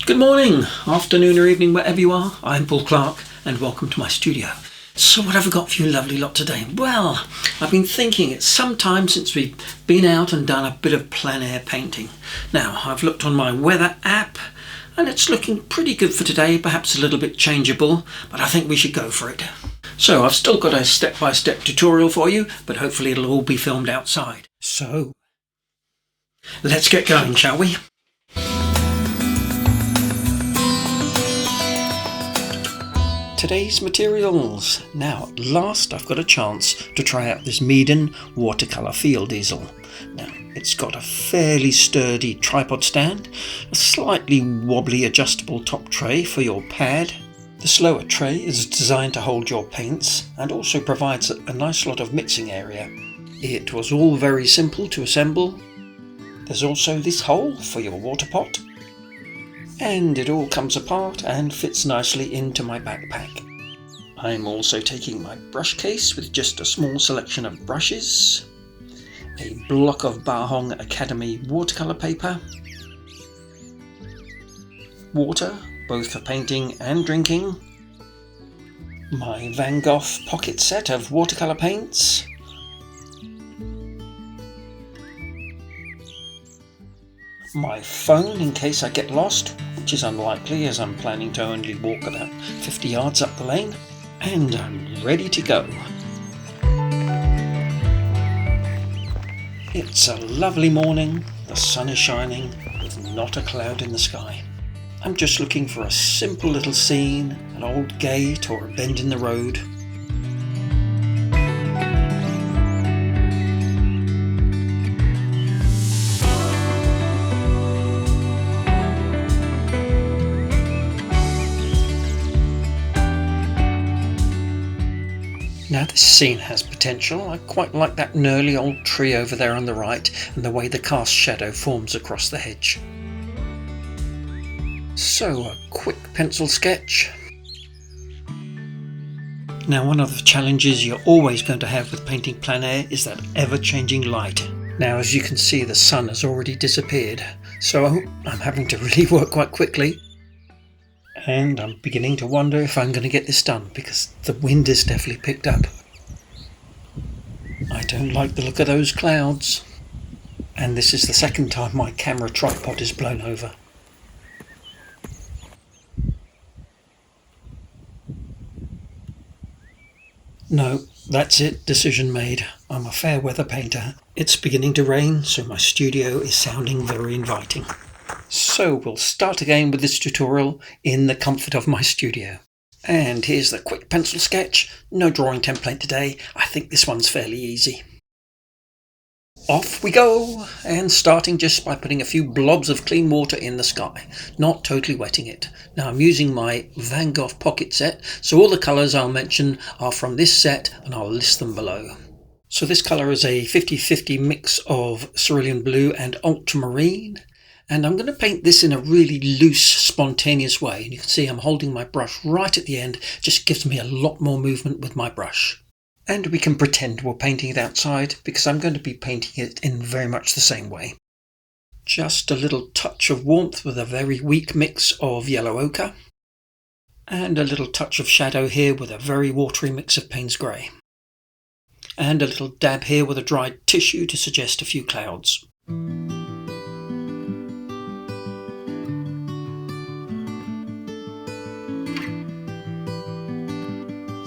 Good morning, afternoon or evening, wherever you are. I'm Paul Clark and welcome to my studio. So what have I got for you lovely lot today? Well, I've been thinking it's some time since we've been out and done a bit of plein air painting. Now, I've looked on my weather app and it's looking pretty good for today, perhaps a little bit changeable, but I think we should go for it. So I've still got a step-by-step tutorial for you, but hopefully it'll all be filmed outside. So, let's get going, shall we? Today's materials. Now, at last I've got a chance to try out this Meeden watercolour field easel. Now, it's got a fairly sturdy tripod stand, a slightly wobbly adjustable top tray for your pad. The slower tray is designed to hold your paints and also provides a nice lot of mixing area. It was all very simple to assemble. There's also this hole for your water pot. And it all comes apart and fits nicely into my backpack. I'm also taking my brush case with just a small selection of brushes, a block of Bahong Academy watercolour paper, water, both for painting and drinking, my Van Gogh pocket set of watercolour paints, my phone in case I get lost, which is unlikely as I'm planning to only walk about 50 yards up the lane, and I'm ready to go. It's a lovely morning, the sun is shining with not a cloud in the sky. I'm just looking for a simple little scene, an old gate or a bend in the road. Now this scene has potential. I quite like that gnarly old tree over there on the right and the way the cast shadow forms across the hedge. So a quick pencil sketch. Now one of the challenges you're always going to have with painting plein air is that ever-changing light. Now as you can see the sun has already disappeared, so I'm having to really work quite quickly. And I'm beginning to wonder if I'm going to get this done because the wind has definitely picked up. I don't like the look of those clouds. And this is the second time my camera tripod is blown over. No, that's it, decision made. I'm a fair weather painter. It's beginning to rain, so my studio is sounding very inviting. So we'll start again with this tutorial in the comfort of my studio. And here's the quick pencil sketch. No drawing template today. I think this one's fairly easy. Off we go! And starting just by putting a few blobs of clean water in the sky, not totally wetting it. Now I'm using my Van Gogh pocket set, so all the colours I'll mention are from this set and I'll list them below. So this colour is a 50-50 mix of cerulean blue and ultramarine. And I'm going to paint this in a really loose, spontaneous way. And you can see I'm holding my brush right at the end. Just gives me a lot more movement with my brush. And we can pretend we're painting it outside because I'm going to be painting it in very much the same way. Just a little touch of warmth with a very weak mix of yellow ochre. And a little touch of shadow here with a very watery mix of Payne's grey. And a little dab here with a dried tissue to suggest a few clouds.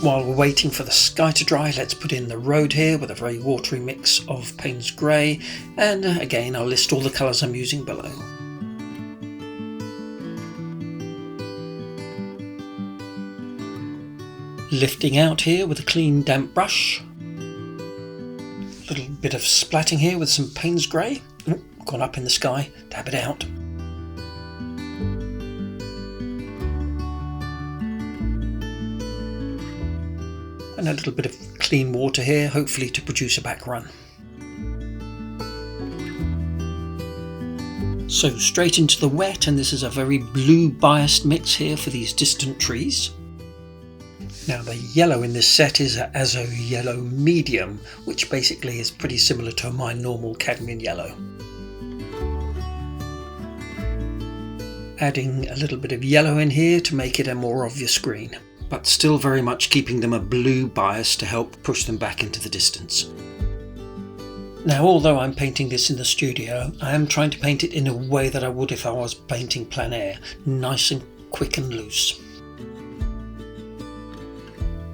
While we're waiting for the sky to dry, let's put in the road here with a very watery mix of Payne's grey, and again I'll list all the colours I'm using below. Lifting out here with a clean damp brush. A little bit of splatting here with some Payne's grey. Gone up in the sky, dab it out. And a little bit of clean water here, hopefully to produce a back run. So straight into the wet, and this is a very blue biased mix here for these distant trees. Now the yellow in this set is a Azo Yellow Medium, which basically is pretty similar to my normal cadmium yellow. adding a little bit of yellow in here to make it a more obvious green, but still very much keeping them a blue bias to help push them back into the distance. Now, although I'm painting this in the studio, I am trying to paint it in a way that I would if I was painting plein air, nice and quick and loose.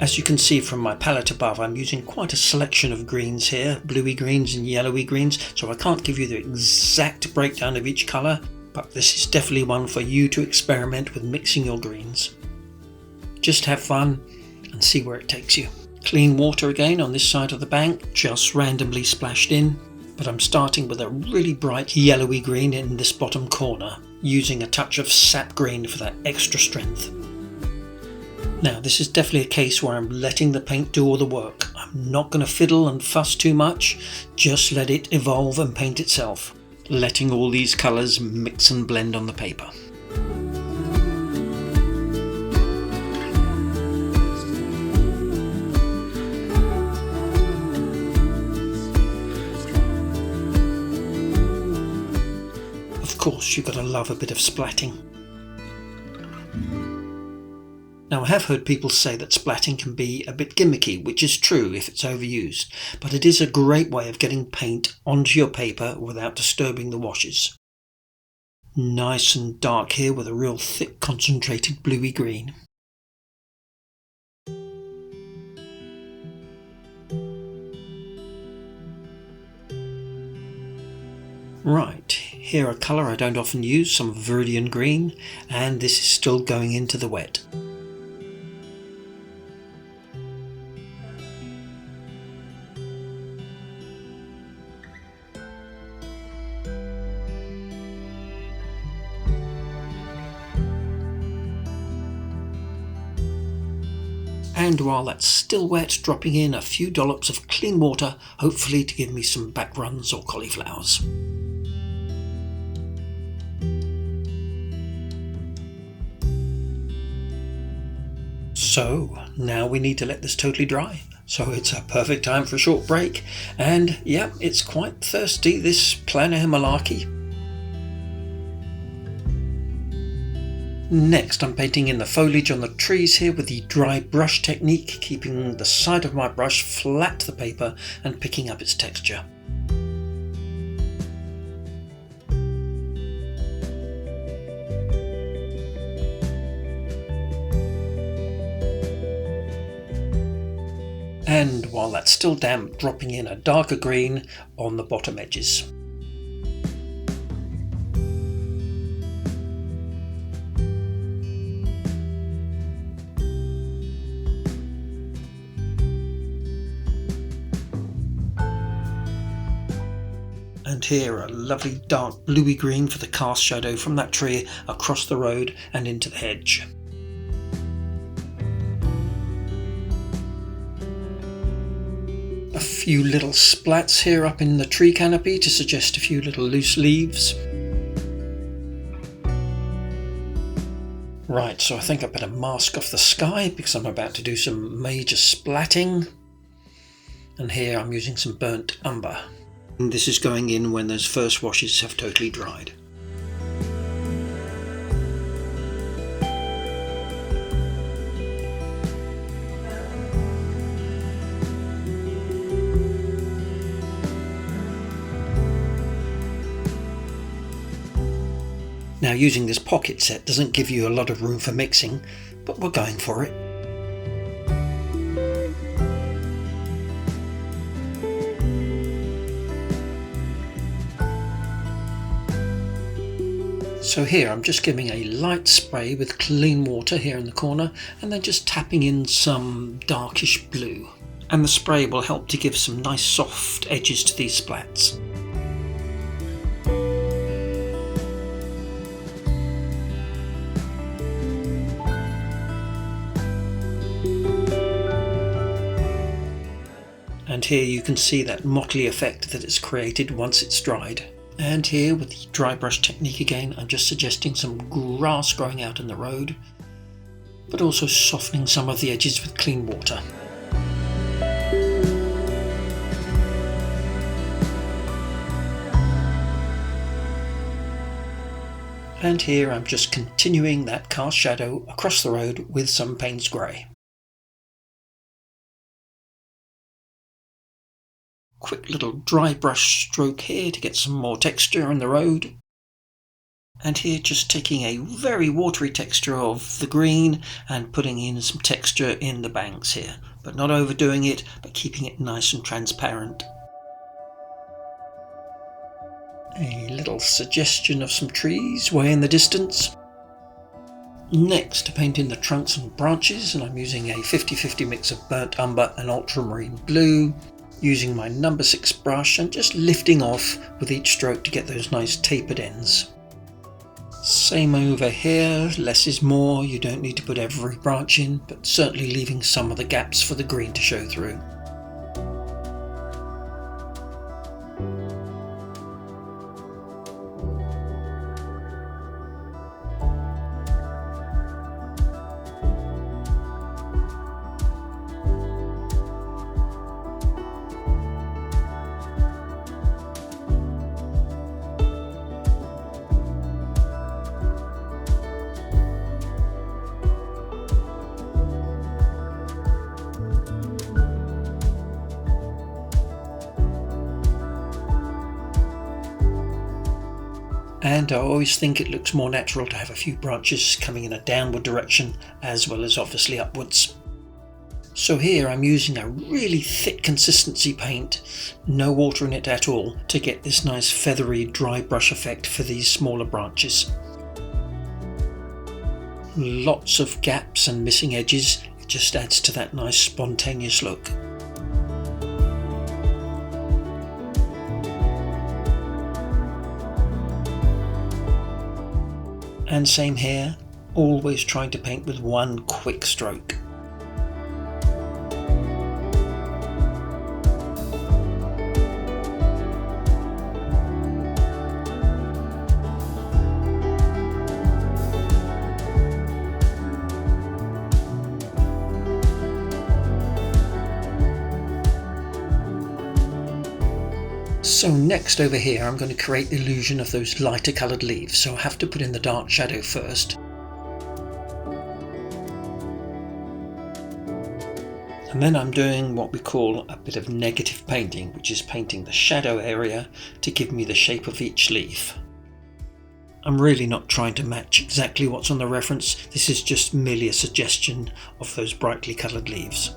As you can see from my palette above, I'm using quite a selection of greens here, bluey greens and yellowy greens, so I can't give you the exact breakdown of each colour, but this is definitely one for you to experiment with mixing your greens. Just have fun and see where it takes you. Clean water again on this side of the bank, just randomly splashed in, but I'm starting with a really bright yellowy green in this bottom corner, using a touch of sap green for that extra strength. Now, this is definitely a case where I'm letting the paint do all the work. I'm not going to fiddle and fuss too much, just let it evolve and paint itself, letting all these colours mix and blend on the paper. Of course, you've got to love a bit of splatting. Now, I have heard people say that splatting can be a bit gimmicky, which is true if it's overused, but it is a great way of getting paint onto your paper without disturbing the washes. Nice and dark here with a real thick concentrated bluey green. Right, here a colour I don't often use, some Viridian green, and this is still going into the wet. And while that's still wet, dropping in a few dollops of clean water, hopefully to give me some back runs or cauliflowers. So now we need to let this totally dry. So it's a perfect time for a short break. And yeah, it's quite thirsty, this plein air malarkey. Next, I'm painting in the foliage on the trees here with the dry brush technique, keeping the side of my brush flat to the paper and picking up its texture. And while that's still damp, dropping in a darker green on the bottom edges. And here a lovely dark bluey green for the cast shadow from that tree across the road and into the hedge. A few little splats here up in the tree canopy to suggest a few little loose leaves. Right, so I think I better mask off the sky because I'm about to do some major splatting. And here I'm using some burnt umber. And this is going in when those first washes have totally dried. Now, using this pocket set doesn't give you a lot of room for mixing, but we're going for it. So here I'm just giving a light spray with clean water here in the corner and then just tapping in some darkish blue. And the spray will help to give some nice soft edges to these splats. And here you can see that motley effect that it's created once it's dried. And here with the dry brush technique again, I'm just suggesting some grass growing out in the road, but also softening some of the edges with clean water. And here I'm just continuing that cast shadow across the road with some Payne's grey. Quick little dry brush stroke here to get some more texture on the road. And here just taking a very watery texture of the green and putting in some texture in the banks here, but not overdoing it, but keeping it nice and transparent. A little suggestion of some trees way in the distance. Next, to paint in the trunks and branches, and I'm using a 50-50 mix of burnt umber and ultramarine blue, using my number 6 brush and just lifting off with each stroke to get those nice tapered ends. Same over here, less is more. You don't need to put every branch in, but certainly leaving some of the gaps for the green to show through. And I always think it looks more natural to have a few branches coming in a downward direction as well as obviously upwards. So here I'm using a really thick consistency paint, no water in it at all, to get this nice feathery dry brush effect for these smaller branches. Lots of gaps and missing edges, it just adds to that nice spontaneous look. And same here, always trying to paint with one quick stroke. So next over here I'm going to create the illusion of those lighter coloured leaves, so I have to put in the dark shadow first. And then I'm doing what we call a bit of negative painting, which is painting the shadow area to give me the shape of each leaf. I'm really not trying to match exactly what's on the reference, this is just merely a suggestion of those brightly coloured leaves.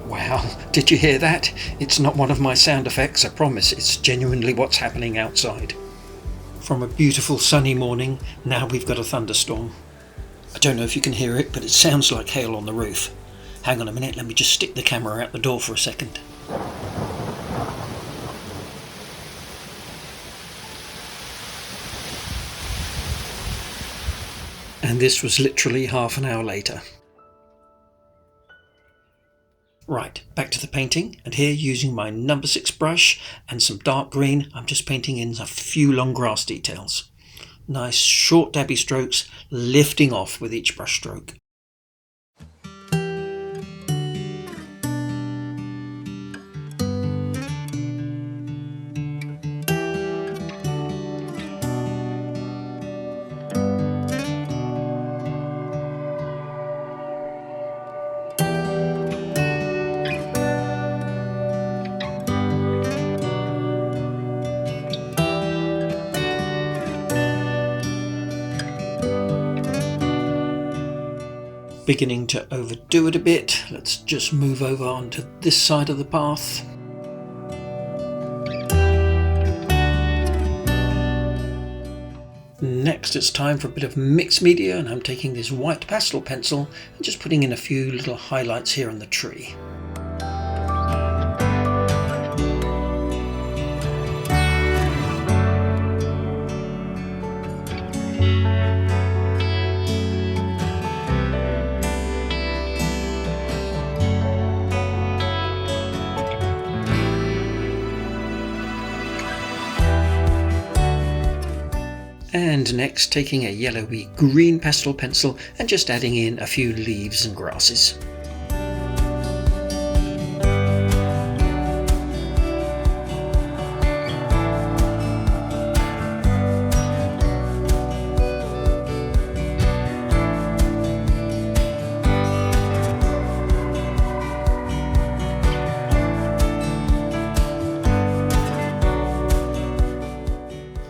Wow, did you hear that? It's not one of my sound effects, I promise, it's genuinely what's happening outside. From a beautiful sunny morning, now we've got a thunderstorm. I don't know if you can hear it, but it sounds like hail on the roof. Hang on a minute, let me just stick the camera out the door for a second. And this was literally half an hour later. Right, back to the painting, and here using my number 6 brush and some dark green, I'm just painting in a few long grass details. Nice short dabby strokes, lifting off with each brush stroke. Beginning to overdo it a bit, let's just move over onto this side of the path. Next it's time for a bit of mixed media, and I'm taking this white pastel pencil and just putting in a few little highlights here on the tree. And next taking a yellowy green pastel pencil and just adding in a few leaves and grasses.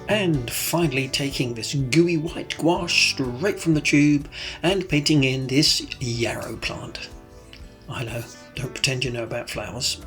And finally taking this gooey white gouache straight from the tube and painting in this yarrow plant. I know, don't pretend you know about flowers.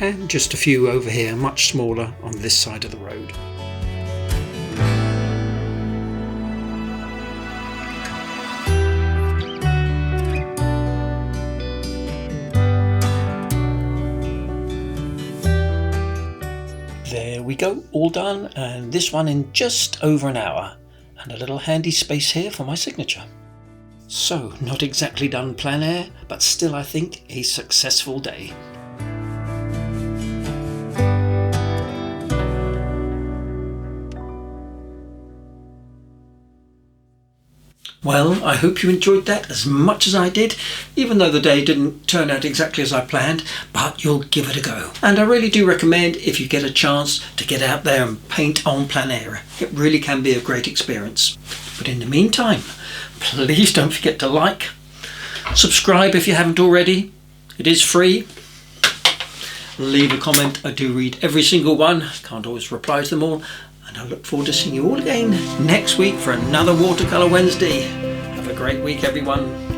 And just a few over here, much smaller on this side of the road. There we go, all done, and this one in just over an hour, and a little handy space here for my signature. So, not exactly done plein air, but still I think a successful day. Well, I hope you enjoyed that as much as I did, even though the day didn't turn out exactly as I planned, but you'll give it a go. And I really do recommend, if you get a chance, to get out there and paint en plein air. It really can be a great experience. But in the meantime, please don't forget to like, subscribe if you haven't already. It is free. Leave a comment. I do read every single one. Can't always reply to them all. And I look forward to seeing you all again next week for another Watercolour Wednesday. Have a great week, everyone.